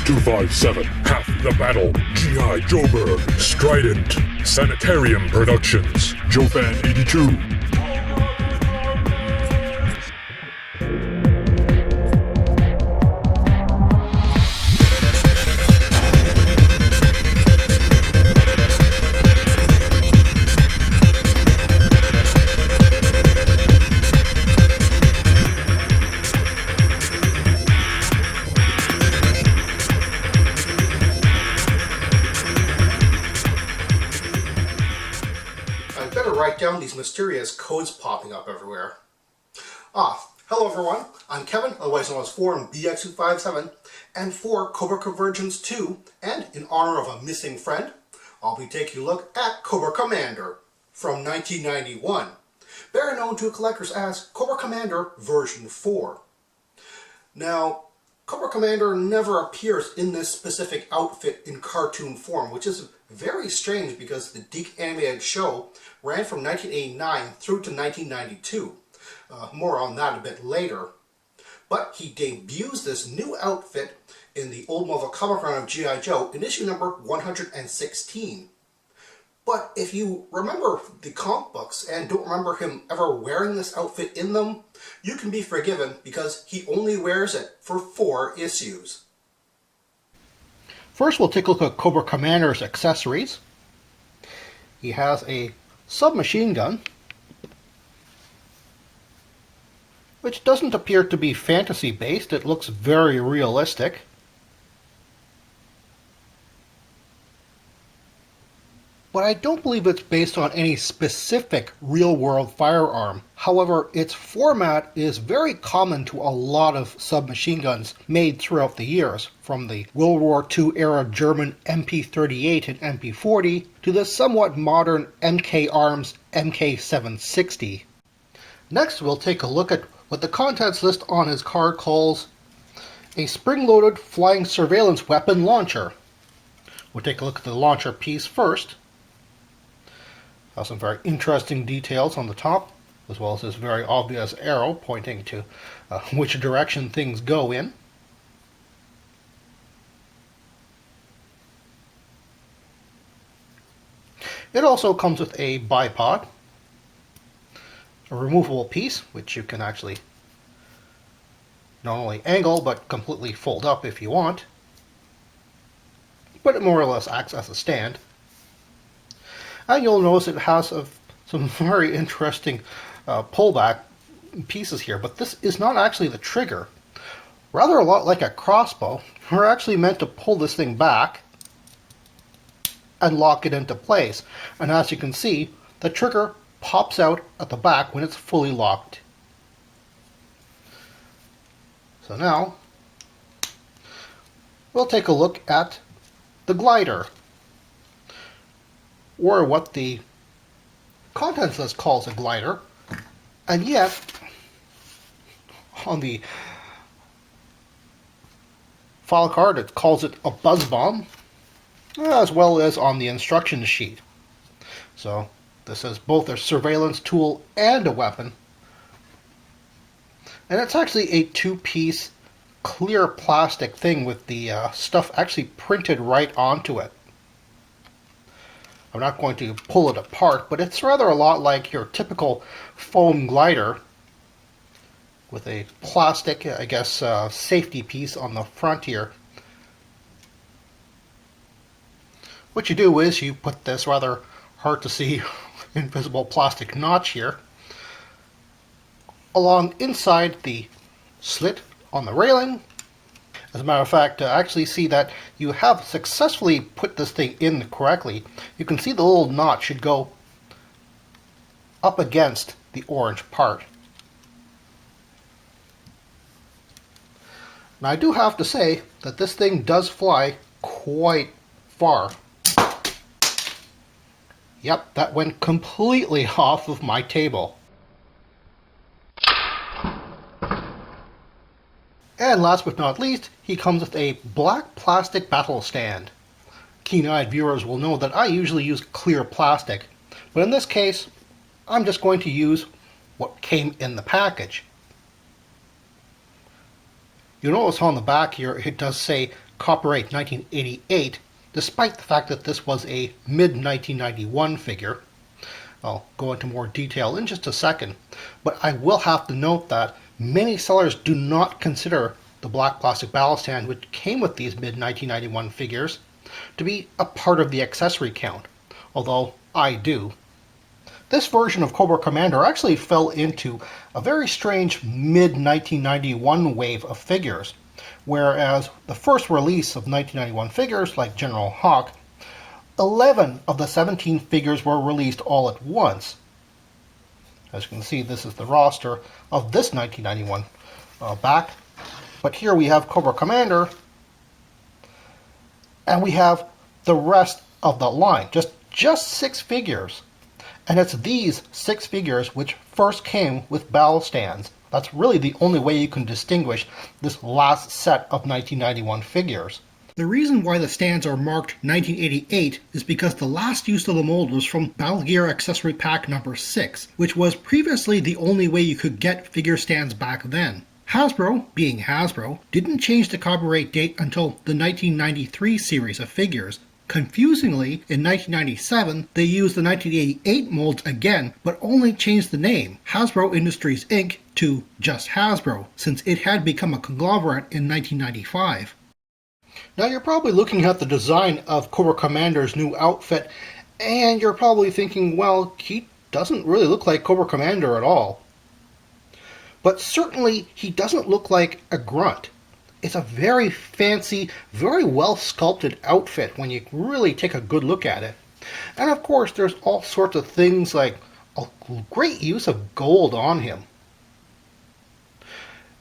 257, Half the Battle, G.I. Joburg, Strident, Sanitarium Productions, Jofan 82. Write down these mysterious codes popping up everywhere. Hello everyone, I'm Kevin, otherwise known as 4 in BX257, and for Cobra Convergence 2, and in honor of a missing friend, I'll be taking a look at Cobra Commander from 1991, better known to collectors as Cobra Commander version 4. Now, Cobra Commander never appears in this specific outfit in cartoon form, which is very strange because the DiC animated show ran from 1989 through to 1992. More on that a bit later. But he debuts this new outfit in the old Marvel comic run of G.I. Joe in issue number 116. But if you remember the comic books and don't remember him ever wearing this outfit in them, you can be forgiven because he only wears it for 4 issues. First, we'll take a look at Cobra Commander's accessories. He has a submachine gun, which doesn't appear to be fantasy-based. It looks very realistic. But I don't believe it's based on any specific real-world firearm. However, its format is very common to a lot of submachine guns made throughout the years, from the World War II era German MP38 and MP40 to the somewhat modern MK Arms MK760. Next, we'll take a look at what the contents list on his card calls a spring-loaded flying surveillance weapon launcher. We'll take a look at the launcher piece first. Some very interesting details on the top, as well as this very obvious arrow pointing to which direction things go in. It also comes with a bipod, a removable piece, which you can actually not only angle, but completely fold up if you want. But it more or less acts as a stand. And you'll notice it has some very interesting pullback pieces here, but this is not actually the trigger. Rather a lot like a crossbow, we're actually meant to pull this thing back and lock it into place. And as you can see, the trigger pops out at the back when it's fully locked. So now, we'll take a look at the glider, or what the contents list calls a glider, and yet on the file card it calls it a buzz bomb, as well as on the instruction sheet. So this is both a surveillance tool and a weapon, and it's actually a 2-piece clear plastic thing with the stuff actually printed right onto it. I'm not going to pull it apart, but it's rather a lot like your typical foam glider with a plastic, I guess, safety piece on the front here. What you do is you put this rather hard to see invisible plastic notch here along inside the slit on the railing. As a matter of fact, to actually see that you have successfully put this thing in correctly, you can see the little knot should go up against the orange part. Now I do have to say that this thing does fly quite far. Yep, that went completely off of my table. And last but not least, he comes with a black plastic battle stand. Keen-eyed viewers will know that I usually use clear plastic, but in this case, I'm just going to use what came in the package. You'll notice on the back here it does say copyright 1988, despite the fact that this was a mid-1991 figure. I'll go into more detail in just a second, but I will have to note that many sellers do not consider the black plastic battle stand, which came with these mid-1991 figures, to be a part of the accessory count, although I do. This version of Cobra Commander actually fell into a very strange mid-1991 wave of figures, whereas the first release of 1991 figures, like General Hawk, 11 of the 17 figures were released all at once. As you can see, this is the roster of this 1991 back. But here we have Cobra Commander, and we have the rest of the line, just 6 figures. And it's these 6 figures which first came with battle stands. That's really the only way you can distinguish this last set of 1991 figures. The reason why the stands are marked 1988 is because the last use of the mold was from Battle Gear Accessory Pack number 6, which was previously the only way you could get figure stands back then. Hasbro, being Hasbro, didn't change the copyright date until the 1993 series of figures. Confusingly, in 1997, they used the 1988 molds again, but only changed the name, Hasbro Industries Inc., to just Hasbro, since it had become a conglomerate in 1995. Now you're probably looking at the design of Cobra Commander's new outfit, and you're probably thinking, well, he doesn't really look like Cobra Commander at all. But certainly, he doesn't look like a grunt. It's a very fancy, very well sculpted outfit when you really take a good look at it. And of course, there's all sorts of things like a great use of gold on him.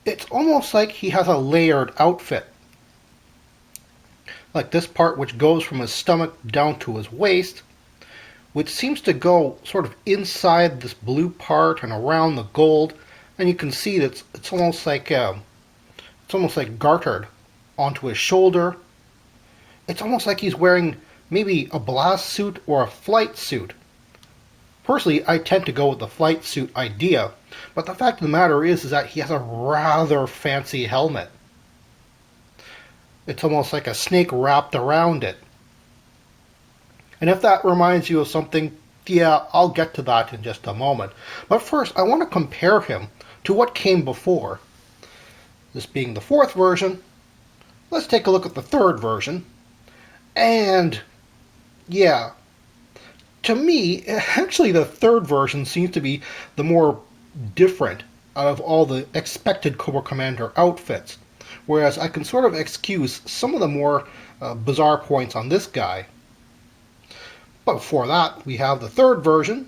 It's almost like he has a layered outfit. Like this part which goes from his stomach down to his waist, which seems to go sort of inside this blue part and around the gold, and you can see that it's almost like gartered onto his shoulder. It's almost like he's wearing maybe a blast suit or a flight suit. Personally, I tend to go with the flight suit idea, but the fact of the matter is that he has a rather fancy helmet. It's almost like a snake wrapped around it. And if that reminds you of something, yeah, I'll get to that in just a moment. But first, I want to compare him to what came before. This being the 4th version, let's take a look at the 3rd version. And, yeah, to me, actually the 3rd version seems to be the more different out of all the expected Cobra Commander outfits. Whereas I can sort of excuse some of the more bizarre points on this guy. But before that, we have the 3rd version,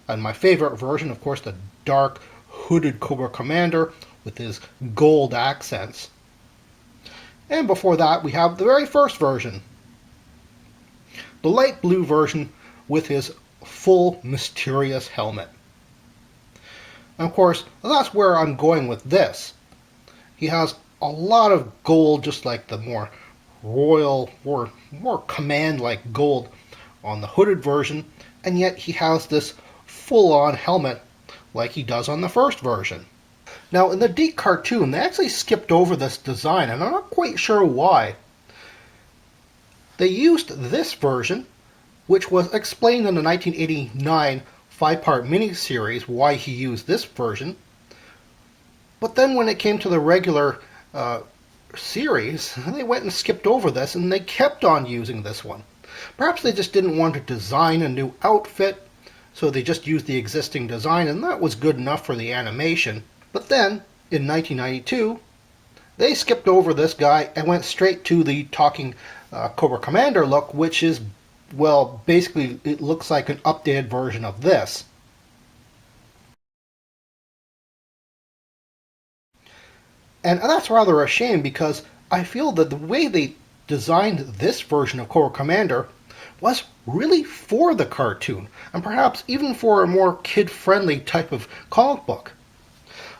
and my favorite version, of course, the dark hooded Cobra Commander with his gold accents. And before that, we have the very first version, the light blue version with his full mysterious helmet. And of course, that's where I'm going with this. He has a lot of gold, just like the more royal or more command-like gold on the hooded version, and yet he has this full-on helmet like he does on the first version. Now, in the Deke cartoon, they actually skipped over this design, and I'm not quite sure why. They used this version, which was explained in the 1989 5-part miniseries why he used this version, but then when it came to the regular series, they went and skipped over this, and they kept on using this one. Perhaps they just didn't want to design a new outfit, so they just used the existing design, and that was good enough for the animation. But then, in 1992, they skipped over this guy and went straight to the talking Cobra Commander look, which is, well, basically it looks like an updated version of this. And that's rather a shame, because I feel that the way they designed this version of Cobra Commander was really for the cartoon, and perhaps even for a more kid-friendly type of comic book.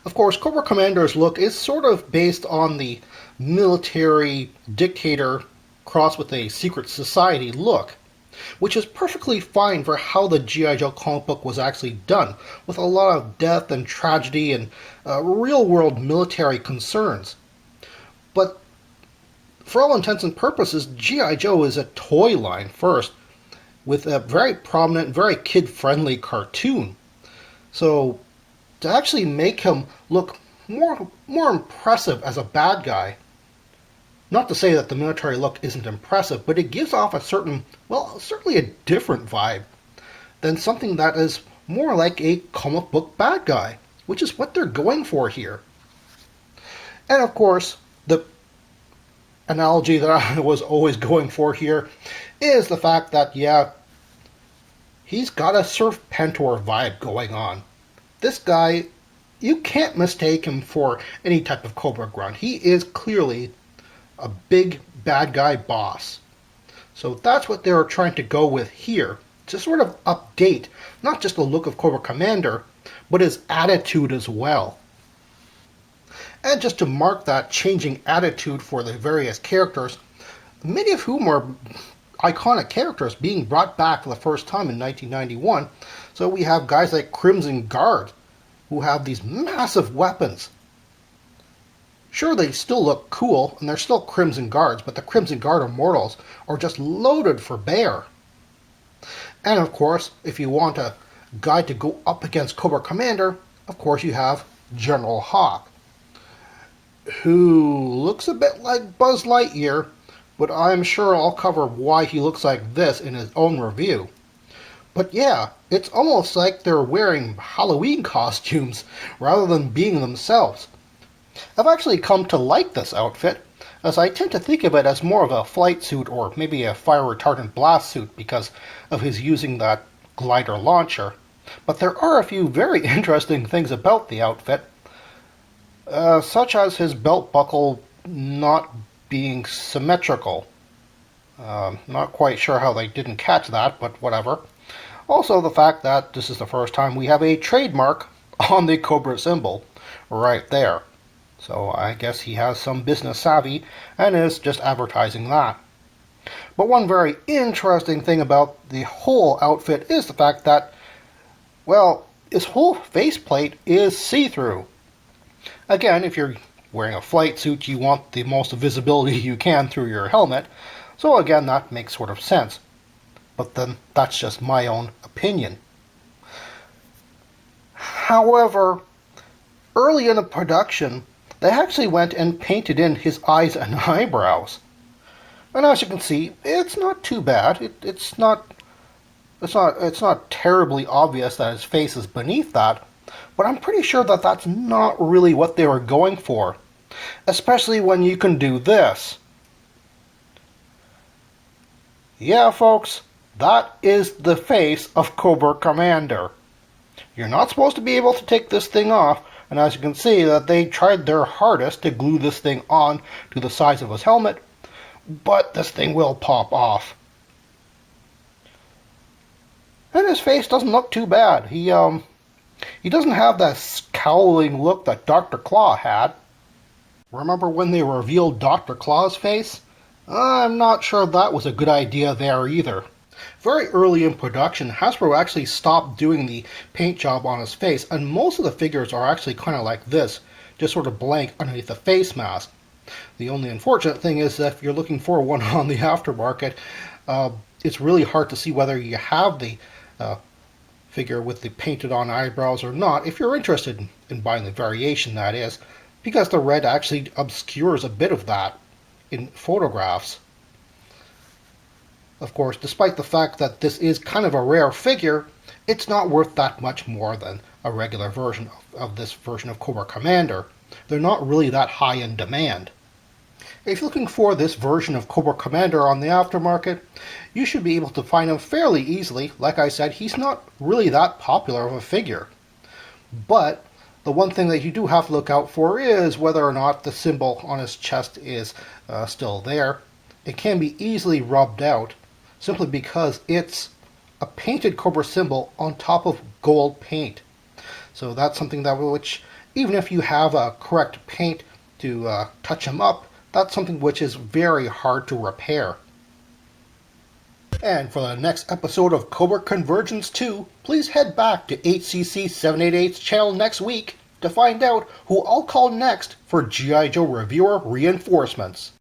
Of course, Cobra Commander's look is sort of based on the military dictator crossed with a secret society look, which is perfectly fine for how the G.I. Joe comic book was actually done, with a lot of death and tragedy and real-world military concerns. But for all intents and purposes, G.I. Joe is a toy line first, with a very prominent, very kid-friendly cartoon. So to actually make him look more impressive as a bad guy, not to say that the military look isn't impressive, but it gives off a certain, well, certainly a different vibe than something that is more like a comic book bad guy, which is what they're going for here. And of course, the analogy that I was always going for here is the fact that, yeah, he's got a Serpentor vibe going on. This guy, you can't mistake him for any type of Cobra grunt. He is clearly a big bad guy boss. So that's what they're trying to go with here, to sort of update not just the look of Cobra Commander, but his attitude as well. And just to mark that changing attitude for the various characters, many of whom are iconic characters being brought back for the first time in 1991. So we have guys like Crimson Guard, who have these massive weapons. Sure, they still look cool, and they're still Crimson Guards, but the Crimson Guard Immortals are just loaded for bear. And of course, if you want a guy to go up against Cobra Commander, of course you have General Hawk, who looks a bit like Buzz Lightyear, but I'm sure I'll cover why he looks like this in his own review. But yeah, it's almost like they're wearing Halloween costumes rather than being themselves. I've actually come to like this outfit, as I tend to think of it as more of a flight suit or maybe a fire retardant blast suit because of his using that glider launcher. But there are a few very interesting things about the outfit, such as his belt buckle not being symmetrical. Not quite sure how they didn't catch that, but whatever. Also the fact that this is the first time we have a trademark on the Cobra symbol right there. So I guess he has some business savvy and is just advertising that. But one very interesting thing about the whole outfit is the fact that, well, his whole faceplate is see-through. Again, if you're wearing a flight suit, you want the most visibility you can through your helmet. So again, that makes sort of sense. But then that's just my own opinion. However, early in the production, they actually went and painted in his eyes and eyebrows. And as you can see, it's not too bad. It's not terribly obvious that his face is beneath that, but I'm pretty sure that that's not really what they were going for, especially when you can do this. Yeah, folks, that is the face of Cobra Commander. You're not supposed to be able to take this thing off, and as you can see that they tried their hardest to glue this thing on to the size of his helmet, but this thing will pop off. And his face doesn't look too bad. He doesn't have that scowling look that Dr. Claw had. Remember when they revealed Dr. Claw's face? I'm not sure that was a good idea there either. Very early in production, Hasbro actually stopped doing the paint job on his face, and most of the figures are actually kind of like this, just sort of blank underneath the face mask. The only unfortunate thing is that if you're looking for one on the aftermarket, it's really hard to see whether you have the figure with the painted on eyebrows or not, if you're interested in buying the variation, that is, because the red actually obscures a bit of that in photographs. Of course, despite the fact that this is kind of a rare figure, it's not worth that much more than a regular version of this version of Cobra Commander. They're not really that high in demand. If you're looking for this version of Cobra Commander on the aftermarket, you should be able to find him fairly easily. Like I said, he's not really that popular of a figure. But the one thing that you do have to look out for is whether or not the symbol on his chest is still there. It can be easily rubbed out, simply because it's a painted Cobra symbol on top of gold paint. So that's something that which even if you have a correct paint to touch them up, that's something which is very hard to repair. And for the next episode of Cobra Convergence 2, please head back to HCC 788's channel next week to find out who I'll call next for G.I. Joe Reviewer Reinforcements.